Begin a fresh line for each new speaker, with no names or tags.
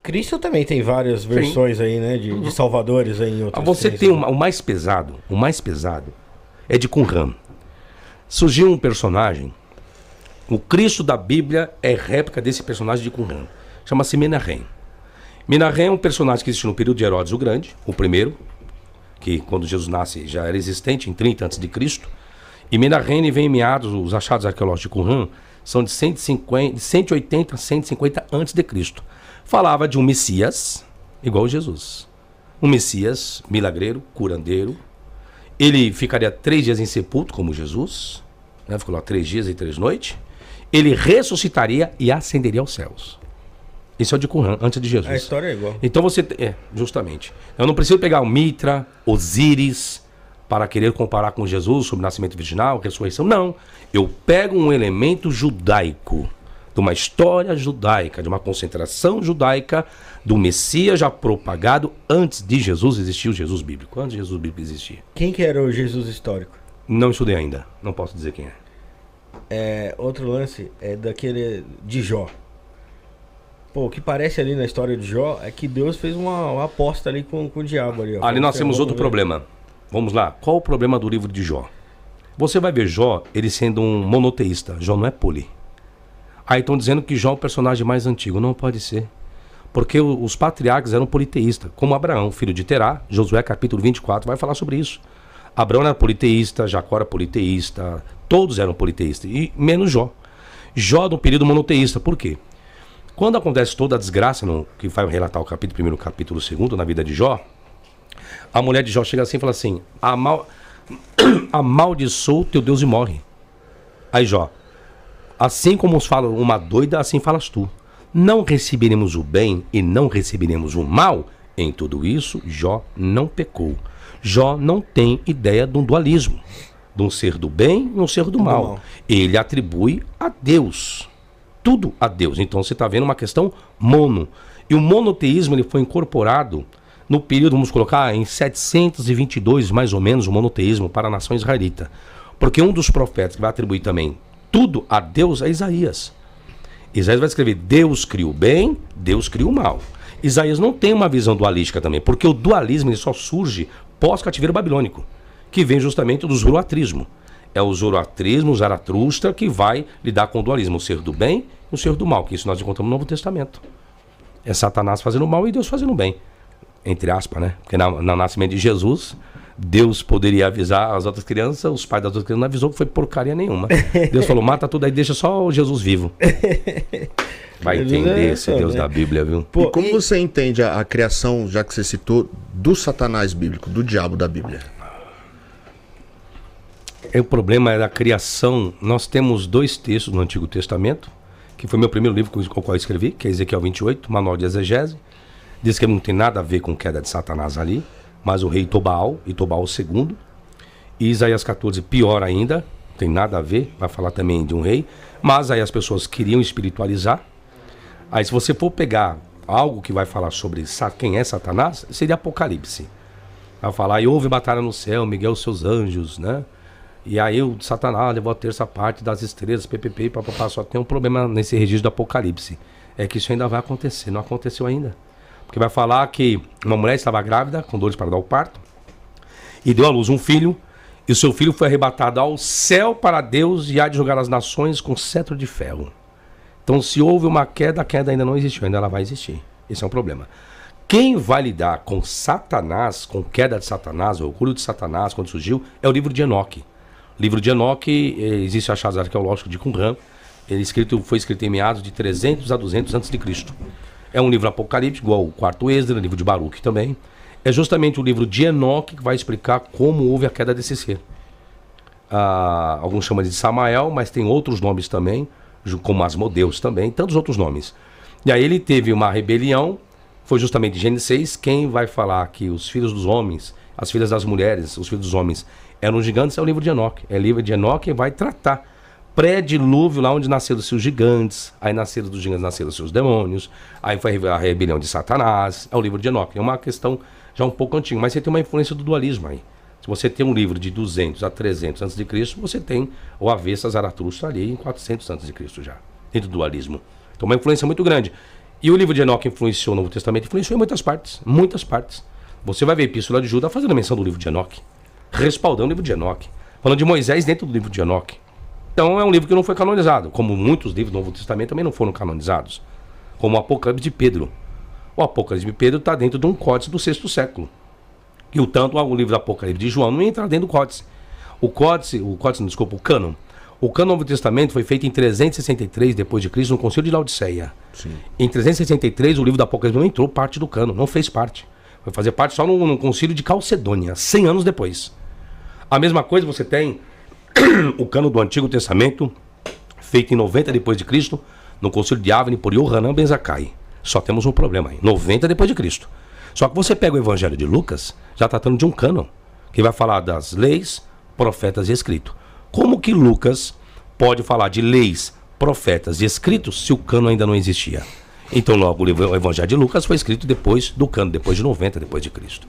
Cristo também tem várias versões aí, né? De salvadores aí em outras
Você tem o mais pesado é de Qumran. Surgiu um personagem, o Cristo da Bíblia é réplica desse personagem de Qumran. Chama-se Menahem. Menahem é um personagem que existe no período de Herodes o Grande, o primeiro, que quando Jesus nasce já era existente, em 30 a.C. E Menahem vem em meados, os achados arqueológicos de Qumran são de 180 a 150 a.C. Falava de um Messias igual a Jesus. Um Messias milagreiro, curandeiro. Ele ficaria 3 dias em sepulto, como Jesus, né? Ficou lá 3 dias e 3 noites. Ele ressuscitaria e ascenderia aos céus. Isso é o de Qumran, antes de Jesus.
A história é igual.
Então você... justamente. Eu não preciso pegar o Mitra, Osíris, para querer comparar com Jesus sobre o nascimento virginal, ressurreição. Não. Eu pego um elemento judaico, de uma história judaica, de uma concentração judaica, do Messias já propagado antes de Jesus existir o Jesus bíblico. Antes de Jesus bíblico existir.
Quem que era o Jesus histórico?
Não estudei ainda. Não posso dizer quem é.
Outro lance é daquele de Jó. Pô, o que parece ali na história de Jó é que Deus fez uma aposta ali com o diabo ali. Ó.
Ali nós temos outro problema. Vamos lá. Qual o problema do livro de Jó? Você vai ver Jó, ele sendo um monoteísta. Jó não é poli. Aí estão dizendo que Jó é o personagem mais antigo. Não pode ser. Porque os patriarcas eram politeístas. Como Abraão, filho de Terá. Josué capítulo 24 vai falar sobre isso. Abraão era politeísta, Jacó era politeísta. Todos eram politeístas. E menos Jó. Jó do período monoteísta. Por quê? Quando acontece toda a desgraça, que vai relatar o capítulo 1 e o capítulo 2 na vida de Jó, a mulher de Jó chega assim e fala assim: amaldiçoa o teu Deus e morre. Aí Jó: assim como fala uma doida, assim falas tu. Não receberemos o bem e não receberemos o mal. Em tudo isso, Jó não pecou. Jó não tem ideia de um dualismo, de um ser do bem e um ser do mal. Ele atribui a Deus, tudo a Deus. Então você está vendo uma questão mono. E o monoteísmo ele foi incorporado no período, vamos colocar, em 722, mais ou menos, o monoteísmo para a nação israelita. Porque um dos profetas que vai atribuir também tudo a Deus é Isaías. Isaías vai escrever: Deus cria o bem, Deus cria o mal. Isaías não tem uma visão dualística também, porque o dualismo ele só surge pós-cativeiro babilônico, que vem justamente do zoroatrismo. É o zoroatrismo, o Zaratustra, que vai lidar com o dualismo, o ser do bem e o ser do mal, que isso nós encontramos no Novo Testamento. É Satanás fazendo o mal e Deus fazendo o bem, entre aspas, né? Porque no nascimento de Jesus, Deus poderia avisar as outras crianças, os pais das outras crianças não avisou que foi porcaria nenhuma. Deus falou: mata tudo aí, deixa só o Jesus vivo. Vai entender esse Deus da Bíblia, viu?
Pô, e como você entende a criação, já que você citou, do Satanás bíblico, do diabo da Bíblia?
O problema é da criação. Nós temos 2 textos no Antigo Testamento, que foi meu primeiro livro com o qual eu escrevi, que é Ezequiel 28, Manual de Exegese. Diz que não tem nada a ver com queda de Satanás ali, mas o rei Tobal, e Tobal II. E Isaías 14, pior ainda, não tem nada a ver, vai falar também de um rei. Mas aí as pessoas queriam espiritualizar. Aí se você for pegar algo que vai falar sobre quem é Satanás, seria Apocalipse. Vai falar: e houve batalha no céu, Miguel e seus anjos, né? E aí o Satanás levou a terça parte das estrelas, ppp, papapá. Só tem um problema nesse registro do Apocalipse. É que isso ainda vai acontecer, não aconteceu ainda. Porque vai falar que uma mulher estava grávida, com dores para dar o parto, e deu à luz um filho, e o seu filho foi arrebatado ao céu para Deus e há de julgar as nações com cetro de ferro. Então se houve uma queda, a queda ainda não existiu, ainda ela vai existir. Esse é um problema. Quem vai lidar com Satanás, com queda de Satanás, o orgulho de Satanás, quando surgiu, é o livro de Enoque. O livro de Enoque, existe achados arqueológicos de Qumran, ele foi escrito em meados de 300 a 200 a.C. É um livro apocalíptico, igual o quarto Esdras, o livro de Baruque também. É justamente o livro de Enoque que vai explicar como houve a queda desse ser. Alguns chamam de Samael, mas tem outros nomes também, como Asmodeus também, tantos outros nomes. E aí ele teve uma rebelião, foi justamente Gênesis 6, quem vai falar que os filhos dos homens, as filhas das mulheres, os filhos dos homens eram gigantes, é o livro de Enoque. É o livro de Enoque que vai tratar pré-dilúvio, lá onde nasceram os seus gigantes, aí nasceram dos gigantes, nasceram os seus demônios, aí foi a rebelião de Satanás, é o livro de Enoque. É uma questão já um pouco antiga, mas você tem uma influência do dualismo aí. Se você tem um livro de 200 a 300 a.C., você tem o avesso a Zaratustra ali em 400 a.C. já, dentro do dualismo. Então uma influência muito grande. E o livro de Enoque influenciou o Novo Testamento, influenciou em muitas partes, muitas partes. Você vai ver a Epístola de Judas fazendo menção do livro de Enoque, respaldando o livro de Enoque, falando de Moisés dentro do livro de Enoque. Então é um livro que não foi canonizado, como muitos livros do Novo Testamento também não foram canonizados, como o Apocalipse de Pedro. O Apocalipse de Pedro está dentro de um códice do 6º século. E o tanto o livro do Apocalipse de João não entra dentro do códice. O cânon. O cânon do Novo Testamento foi feito em 363 depois de Cristo no Concílio de Laodiceia.
Sim.
Em 363 o livro do Apocalipse não entrou parte do cânon, não fez parte. Foi fazer parte só no Concílio de Calcedônia, 100 anos depois. A mesma coisa você tem o cânon do Antigo Testamento, feito em 90 depois de Cristo, no Concílio de Avni por Yohanan ben Zakkai. Só temos um problema aí, 90 depois de Cristo. Só que você pega o Evangelho de Lucas, já tratando de um cânon, que vai falar das leis, profetas e escritos. Como que Lucas pode falar de leis, profetas e escritos se o cânon ainda não existia? Então logo o Evangelho de Lucas foi escrito depois do cânon, depois de 90 depois de Cristo.